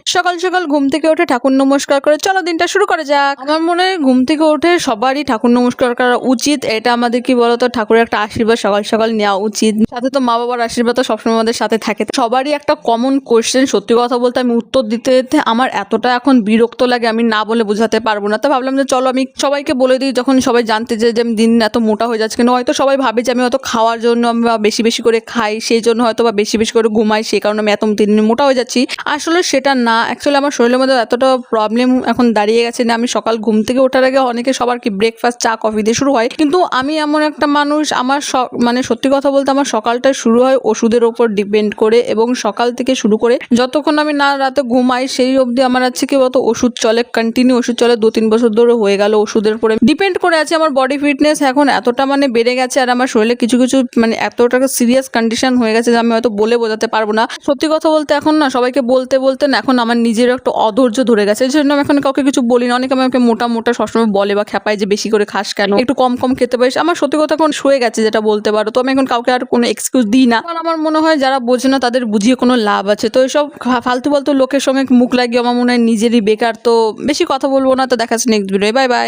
সকাল সকাল ঘুম থেকে উঠে ঠাকুর নমস্কার করে চলো দিনটা শুরু করা যাক। আমার মনে হয় ঘুম থেকে উঠে সবারই ঠাকুর নমস্কার করা উচিত। এটা আমাদের কি বলতো, ঠাকুরের একটা আশীর্বাদ সকাল সকাল নেওয়া উচিত। সাথে তো মা বাবার আশীর্বাদ তো সবসময় আমাদের সাথে থাকে। সবারই একটা কমন কোশ্চেন, সত্যি কথা বলতে আমি উত্তর দিতে দিতে আমার এতটা এখন বিরক্ত লাগে, আমি না বলে বোঝাতে পারবো না। তো ভাবলাম যে চলো আমি সবাইকে বলে দিই, যখন সবাই জানতে চায় যে আমি দিন এত মোটা হয়ে যাচ্ছে। কিন্তু হয়তো সবাই ভাবে যে আমি হয়তো খাওয়ার জন্য আমি বা বেশি বেশি করে খাই, সেই জন্য হয়তো বা বেশি বেশি করে ঘুমাই, সেই কারণে আমি এত দিন মোটা হয়ে যাচ্ছি। আসলে সেটা না, অ্যাকচুয়ালি আমার শরীরের মধ্যে এতটা প্রবলেম এখন দাঁড়িয়ে গেছে না। আমি সকাল ঘুম থেকে ওঠার আগে অনেকে সবার কি ব্রেকফাস্ট চা কফি দিয়ে শুরু হয়, কিন্তু আমি এমন একটা মানুষ, আমার মানে সত্যি কথা বলতে আমার সকালটা শুরু হয় ওষুধের ওপর ডিপেন্ড করে। এবং সকাল থেকে শুরু করে যতক্ষণ আমি না রাতে ঘুমাই সেই অবধি আমার আছে কি বলতো ওষুধ চলে, কন্টিনিউ ওষুধ চলে। 2-3 বছর ধরে হয়ে গেল ওষুধের উপরে ডিপেন্ড করে আছে। আমার বডি ফিটনেস এখন এতটা মানে বেড়ে গেছে, আর আমার শরীরে কিছু কিছু মানে এতটা সিরিয়াস কন্ডিশন হয়ে গেছে যে আমি হয়তো বলে বোঝাতে পারবো না। সত্যি কথা বলতে এখন না সবাইকে বলতে বলতে না এখন আমার নিজের একটা অধৈর্য ধরে গেছে। এই জন্য আমি এখন কাউকে কিছু বলি না। অনেকে আমাকে মোটা মোটা সবসময় বলে বা খেপায় যে বেশি করে খাস কেন, একটু কম কম খেতে পারিস। আমার সত্যি কথা এখন শুয়ে গেছে যেটা বলতে পারো। তো আমি এখন কাউকে আর কোনো এক্সকিউজ দিই না, কারণ আমার মনে হয় যারা বোঝে না তাদের বুঝিয়ে কোনো লাভ আছে। তো এইসব ফালতু ফালতু লোকের সঙ্গে মুখ লাগিয়ে আমার মনে হয় নিজেরই বেকার। তো বেশি কথা বলবো না, তো দেখাচ্ছি নেক্সট ভিডিও। Bye bye.